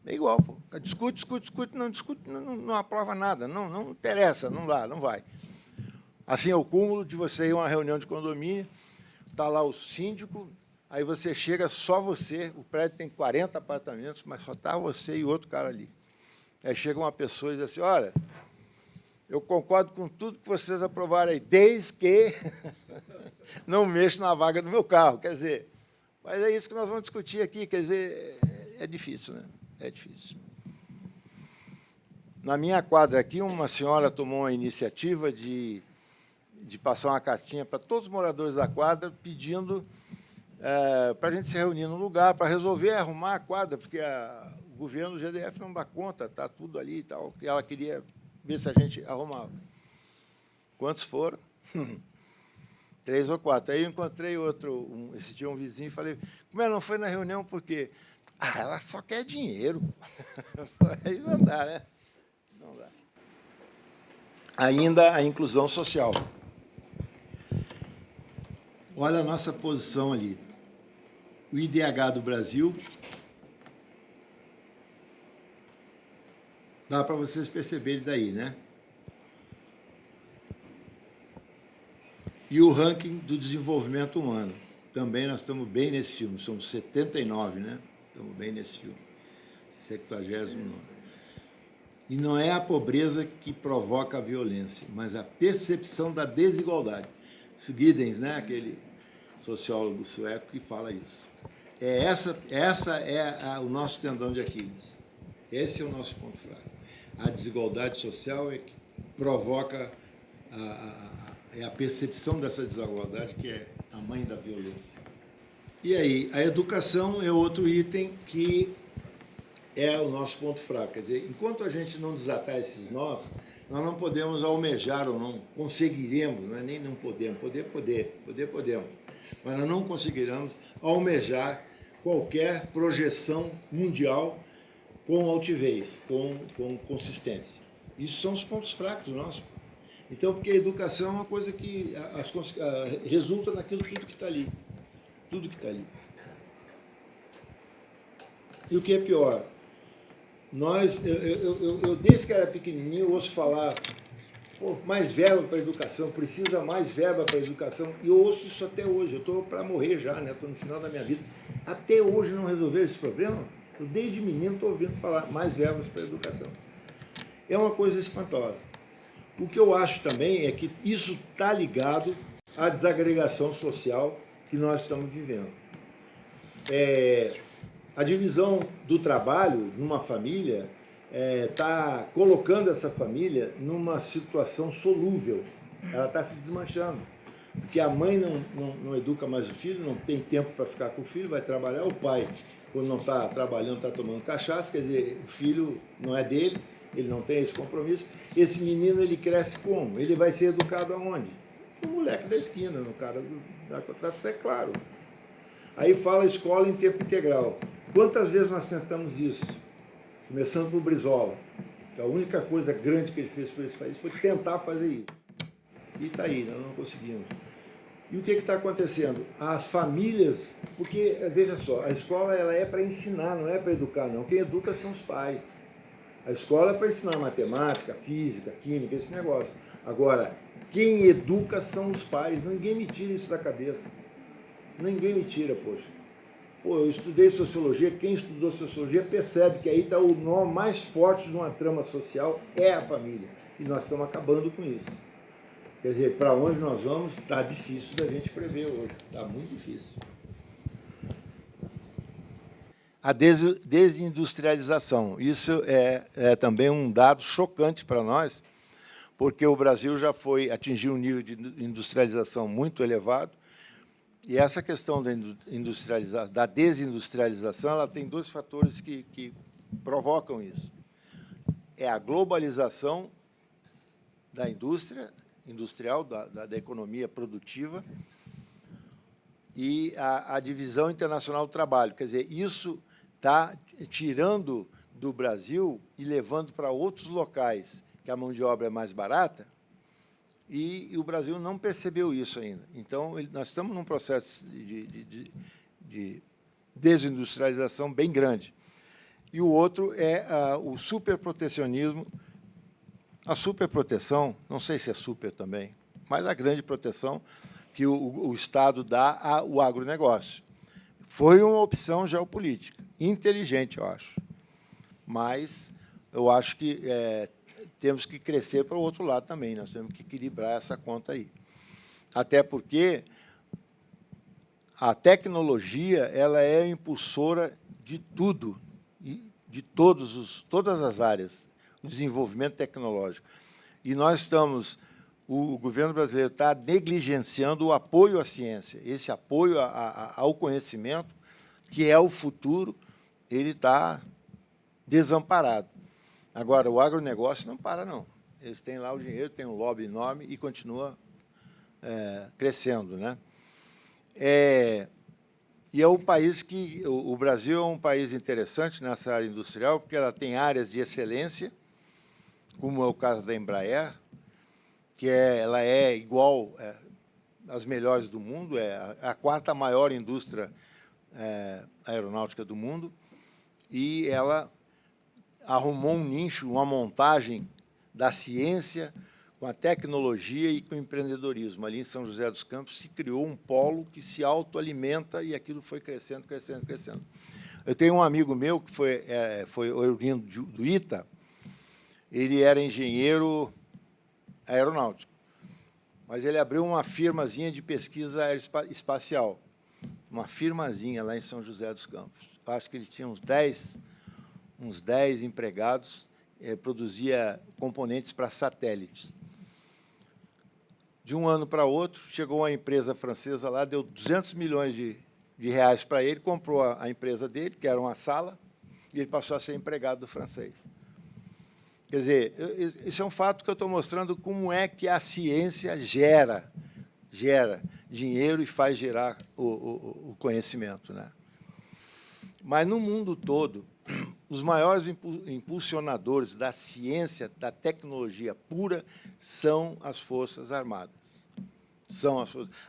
É igual, pô. Discute, não aprova nada, não interessa, não dá, não vai. Assim é o cúmulo de você ir a uma reunião de condomínio, está lá o síndico, aí você chega, só você, o prédio tem 40 apartamentos, mas só está você e outro cara ali. Aí chega uma pessoa e diz assim, olha, eu concordo com tudo que vocês aprovaram aí, desde que não mexo na vaga do meu carro. Quer dizer, mas é isso que nós vamos discutir aqui. Quer dizer, é difícil, né? É difícil. Na minha quadra aqui, uma senhora tomou a iniciativa de passar uma cartinha para todos os moradores da quadra, pedindo para a gente se reunir num lugar para resolver arrumar a quadra, porque o governo do GDF não dá conta, está tudo ali e tal, e ela queria ver se a gente arrumava. Quantos foram? 3 ou 4. Aí eu encontrei esse dia um vizinho e falei, como ela não foi na reunião, por quê? Ah, ela só quer dinheiro. Aí não dá, né? Não dá. Ainda a inclusão social. Olha a nossa posição ali. O IDH do Brasil, dá para vocês perceberem daí, né? E o ranking do desenvolvimento humano. Também nós estamos bem nesse filme, somos 79, né? Estamos bem nesse filme. 79. E não é a pobreza que provoca a violência, mas a percepção da desigualdade. Giddens, né? Aquele sociólogo sueco que fala isso. Essa é o nosso tendão de Aquiles. Esse é o nosso ponto fraco. A desigualdade social é que provoca a percepção dessa desigualdade, que é a mãe da violência. E aí, a educação é outro item que é o nosso ponto fraco. Quer dizer, enquanto a gente não desatar esses nós não podemos almejar ou não conseguiremos, não é nem não podemos, podemos, mas nós não conseguiremos almejar qualquer projeção mundial com altivez, com consistência. Isso são os pontos fracos nossos. Então, porque a educação é uma coisa que resulta naquilo tudo que está ali. Tudo que está ali. E o que é pior? Eu desde que era pequenininho, eu ouço falar mais verba para a educação, precisa mais verba para a educação, e eu ouço isso até hoje. Eu estou para morrer já, né? Estou no final da minha vida. Até hoje não resolveram esse problema. Eu, desde menino, estou ouvindo falar mais verbas para a educação. É uma coisa espantosa. O que eu acho também é que isso está ligado à desagregação social que nós estamos vivendo. A divisão do trabalho numa família está colocando essa família numa situação solúvel. Ela está se desmanchando. Porque a mãe não educa mais o filho, não tem tempo para ficar com o filho, vai trabalhar. O pai, quando não está trabalhando, está tomando cachaça, quer dizer, o filho não é dele, ele não tem esse compromisso. Esse menino, ele cresce como? Ele vai ser educado aonde? No moleque da esquina, no cara do narcotráfico, é claro. Aí fala escola em tempo integral. Quantas vezes nós tentamos isso? Começando por Brizola, que a única coisa grande que ele fez para esse país foi tentar fazer isso. E está aí, nós não conseguimos. E o que está acontecendo? As famílias, porque, veja só, a escola ela é para ensinar, não é para educar, não. Quem educa são os pais. A escola é para ensinar matemática, física, química, esse negócio. Agora, quem educa são os pais. Ninguém me tira isso da cabeça. Ninguém me tira, poxa. Eu estudei sociologia, quem estudou sociologia percebe que aí está o nó mais forte de uma trama social, é a família. E nós estamos acabando com isso. Quer dizer, para onde nós vamos, está difícil da gente prever hoje. Está muito difícil. A desindustrialização. Isso é também um dado chocante para nós, porque o Brasil já atingiu um nível de industrialização muito elevado, e essa questão da desindustrialização, ela tem dois fatores que provocam isso. É a globalização da indústria, industrial, da economia produtiva, e a divisão internacional do trabalho. Quer dizer, isso está tirando do Brasil e levando para outros locais, que a mão de obra é mais barata, e o Brasil não percebeu isso ainda. Então, nós estamos num processo de desindustrialização bem grande. E o outro é o superprotecionismo. A superproteção, não sei se é super também, mas a grande proteção que o Estado dá ao agronegócio. Foi uma opção geopolítica, inteligente, eu acho. Mas eu acho que temos que crescer para o outro lado também, nós temos que equilibrar essa conta aí. Até porque a tecnologia ela é impulsora de tudo, de todas as áreas, o desenvolvimento tecnológico. E nós estamos, o governo brasileiro está negligenciando o apoio à ciência, esse apoio ao conhecimento, que é o futuro, ele está desamparado. Agora, o agronegócio não para, não. Eles têm lá o dinheiro, têm um lobby enorme e continua crescendo, né? E é um país que... O Brasil é um país interessante nessa área industrial, porque ela tem áreas de excelência, como é o caso da Embraer, que ela é igual às melhores do mundo, é a quarta maior indústria aeronáutica do mundo, e ela arrumou um nicho, uma montagem da ciência com a tecnologia e com o empreendedorismo. Ali em São José dos Campos se criou um polo que se autoalimenta e aquilo foi crescendo, crescendo, crescendo. Eu tenho um amigo meu que foi oriundo do ITA, ele era engenheiro aeronáutico, mas ele abriu uma firmazinha de pesquisa aeroespacial, uma firmazinha lá em São José dos Campos. Eu acho que ele tinha uns 10 empregados, produzia componentes para satélites. De um ano para outro, chegou uma empresa francesa lá, deu 200 milhões de reais para ele, comprou a empresa dele, que era uma sala, e ele passou a ser empregado do francês. Quer dizer, isso é um fato que eu estou mostrando como é que a ciência gera dinheiro e faz gerar o conhecimento, né? Mas, no mundo todo, os maiores impulsionadores da ciência, da tecnologia pura, são as Forças Armadas.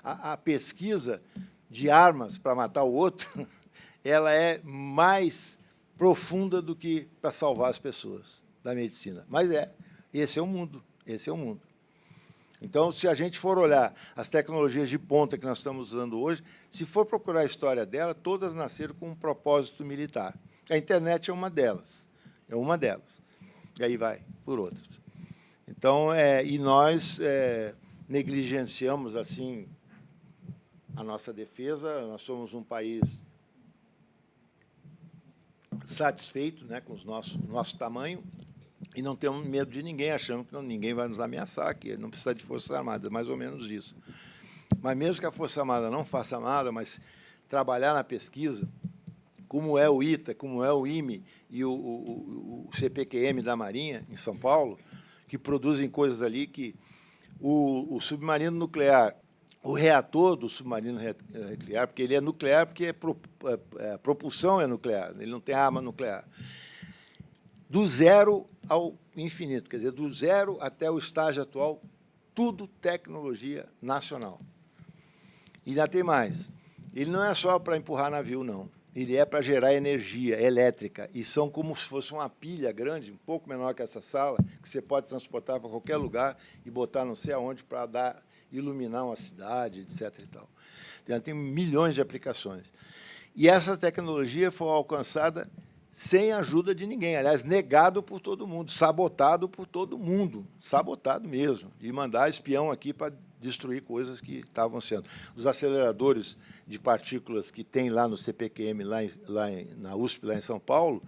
A pesquisa de armas para matar o outro, ela é mais profunda do que para salvar as pessoas da medicina. Mas esse é o mundo, esse é o mundo. Então, se a gente for olhar as tecnologias de ponta que nós estamos usando hoje, se for procurar a história dela, todas nasceram com um propósito militar. A internet é uma delas, E aí vai por outras. Então, e nós negligenciamos assim a nossa defesa. Nós somos um país satisfeito, né, com o nosso tamanho, e não temos medo de ninguém, achando que ninguém vai nos ameaçar, que não precisa de Forças Armadas, é mais ou menos isso. Mas, mesmo que a Força Armada não faça nada, mas trabalhar na pesquisa, como é o ITA, como é o IME e o CPQM da Marinha, em São Paulo, que produzem coisas ali que o submarino nuclear, o reator do submarino nuclear, porque ele é nuclear porque a propulsão é nuclear, ele não tem arma nuclear, do zero ao infinito, quer dizer, do zero até o estágio atual, tudo tecnologia nacional. E ainda tem mais. Ele não é só para empurrar navio, não. Ele é para gerar energia elétrica, e são como se fosse uma pilha grande, um pouco menor que essa sala, que você pode transportar para qualquer lugar e botar não sei aonde para iluminar uma cidade, etc. E tal. Então, tem milhões de aplicações. E essa tecnologia foi alcançada sem ajuda de ninguém, aliás, negado por todo mundo, sabotado por todo mundo, sabotado mesmo, de mandar espião aqui para destruir coisas que estavam sendo. Os aceleradores de partículas que tem lá no CPQM, na USP, lá em São Paulo,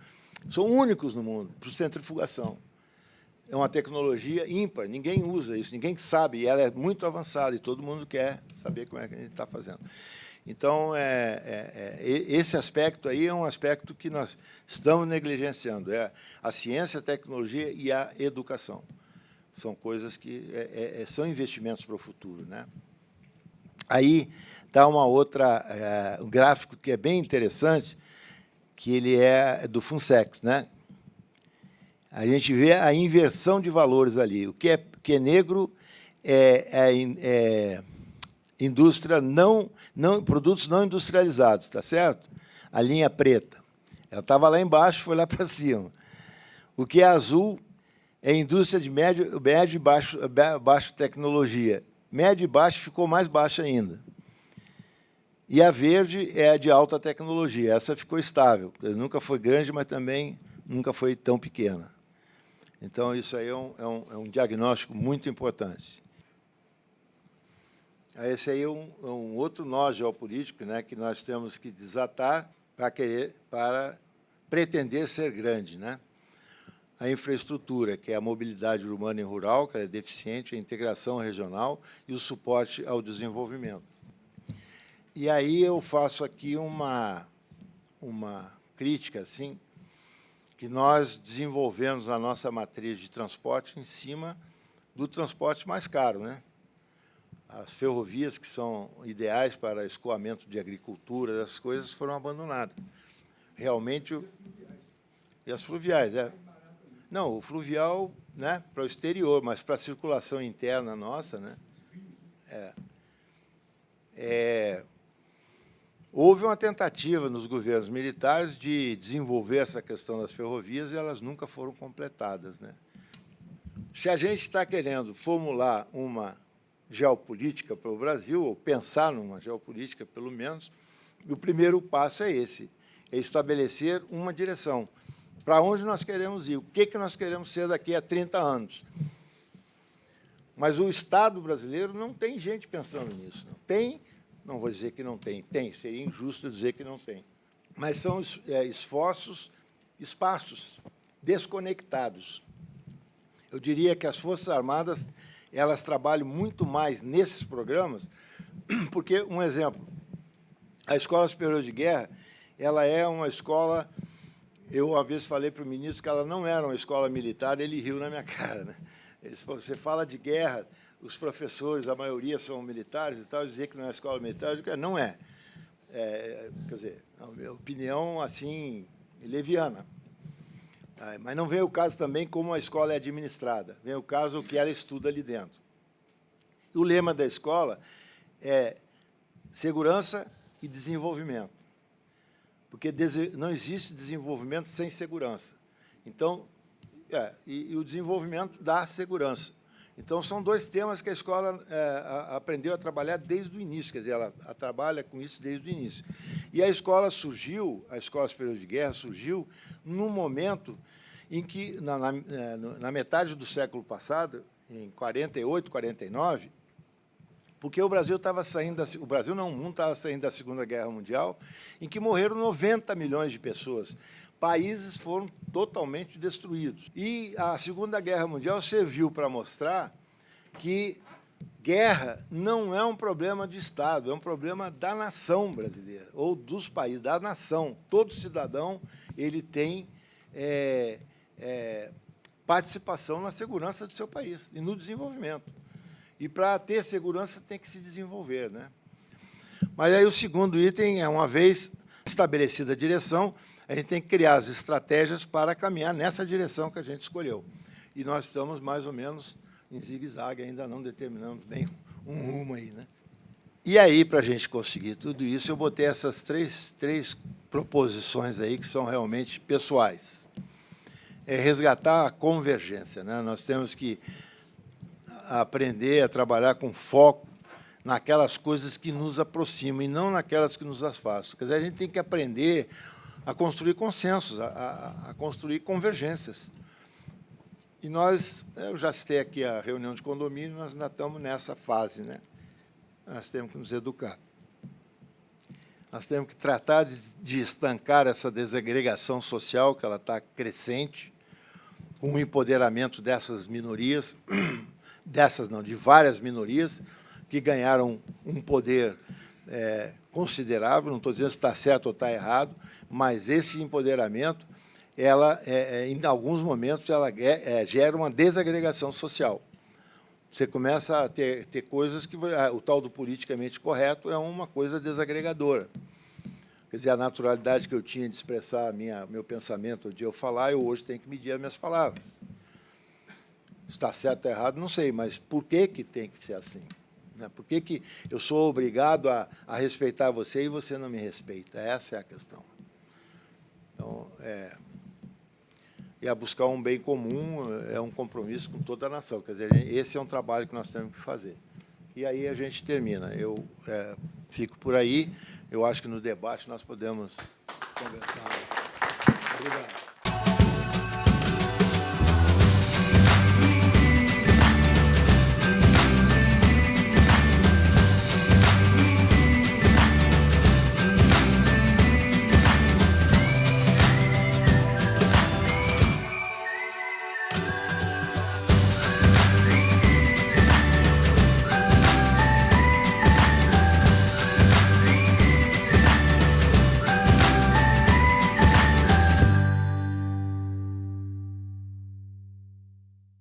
são únicos no mundo para centrifugação. É uma tecnologia ímpar, ninguém usa isso, ninguém sabe, e ela é muito avançada, e todo mundo quer saber como é que a gente está fazendo. Então, esse aspecto aí é um aspecto que nós estamos negligenciando, a ciência, a tecnologia e a educação. São coisas que são investimentos para o futuro, né? Aí está um gráfico que é bem interessante, que ele é do FUNSEX, né? A gente vê a inversão de valores ali. O que é negro é indústria produtos não industrializados, tá certo? A linha preta. Ela estava lá embaixo, foi lá para cima. O que é azul é indústria de médio e baixa tecnologia. Médio e baixo ficou mais baixa ainda. E a verde é a de alta tecnologia. Essa ficou estável. Nunca foi grande, mas também nunca foi tão pequena. Então, isso aí é um diagnóstico muito importante. Esse aí é um outro nó geopolítico, né, que nós temos que desatar para pretender ser grande, né? A infraestrutura, que é a mobilidade urbana e rural, que é deficiente, a integração regional e o suporte ao desenvolvimento. E aí eu faço aqui uma crítica, assim, que nós desenvolvemos a nossa matriz de transporte em cima do transporte mais caro, né? As ferrovias, que são ideais para escoamento de agricultura, essas coisas foram abandonadas. Realmente, e as fluviais, Não, o fluvial, né, para o exterior, mas para a circulação interna nossa, né? Houve uma tentativa nos governos militares de desenvolver essa questão das ferrovias e elas nunca foram completadas, né? Se a gente está querendo formular uma geopolítica para o Brasil, ou pensar numa geopolítica, pelo menos, o primeiro passo é esse, é estabelecer uma direção. Para onde nós queremos ir? O que nós queremos ser daqui a 30 anos? Mas o Estado brasileiro não tem gente pensando nisso. Não tem, não vou dizer que não tem, seria injusto dizer que não tem. Mas são esforços esparsos, desconectados. Eu diria que as Forças Armadas elas trabalham muito mais nesses programas, porque, um exemplo, a Escola Superior de Guerra ela é uma escola. Eu, uma vez, falei para o ministro que ela não era uma escola militar, ele riu na minha cara, né? Você fala de guerra, os professores, a maioria são militares e tal, dizer que não é escola militar, eu digo, não é. Quer dizer, a minha opinião, assim, leviana. Mas não vem o caso também como a escola é administrada, vem o caso o que ela estuda ali dentro. O lema da escola é segurança e desenvolvimento, porque não existe desenvolvimento sem segurança. Então, e o desenvolvimento dá segurança. Então, são dois temas que a escola aprendeu a trabalhar desde o início, quer dizer, ela trabalha com isso desde o início. E a escola surgiu, a Escola Superior de Guerra surgiu num momento em que, na metade do século passado, em 48, 49, porque o Brasil estava saindo o Brasil não, o mundo estava saindo da Segunda Guerra Mundial, em que morreram 90 milhões de pessoas. Países foram totalmente destruídos. E a Segunda Guerra Mundial serviu para mostrar que guerra não é um problema de Estado, é um problema da nação brasileira, ou dos países, da nação. Todo cidadão ele tem participação na segurança do seu país e no desenvolvimento. E, para ter segurança, tem que se desenvolver, né? Mas aí o segundo item é, uma vez estabelecida a direção, a gente tem que criar as estratégias para caminhar nessa direção que a gente escolheu. E nós estamos, mais ou menos, em zigue-zague, ainda não determinamos bem um rumo aí, né? E aí, para a gente conseguir tudo isso, eu botei essas três proposições aí que são realmente pessoais. É resgatar a convergência, né? Nós temos que aprender a trabalhar com foco naquelas coisas que nos aproximam e não naquelas que nos afastam. Quer dizer, a gente tem que aprender a construir consensos, a construir convergências. E nós, eu já citei aqui a reunião de condomínio, nós ainda estamos nessa fase, né? Nós temos que nos educar. Nós temos que tratar de estancar essa desagregação social, que ela está crescente, com o empoderamento dessas minorias, de várias minorias, que ganharam um poder considerável, não estou dizendo se está certo ou está errado, mas esse empoderamento, em alguns momentos, ela gera uma desagregação social. Você começa a ter coisas que o tal do politicamente correto é uma coisa desagregadora. Quer dizer, a naturalidade que eu tinha de expressar meu pensamento, de eu falar, eu hoje tenho que medir as minhas palavras. Está certo ou errado, não sei, mas por que tem que ser assim? Por que eu sou obrigado a respeitar você e você não me respeita? Essa é a questão. Então, e a buscar um bem comum é um compromisso com toda a nação. Quer dizer, esse é um trabalho que nós temos que fazer. E aí a gente termina. Eu fico por aí. Eu acho que no debate nós podemos conversar. Obrigado.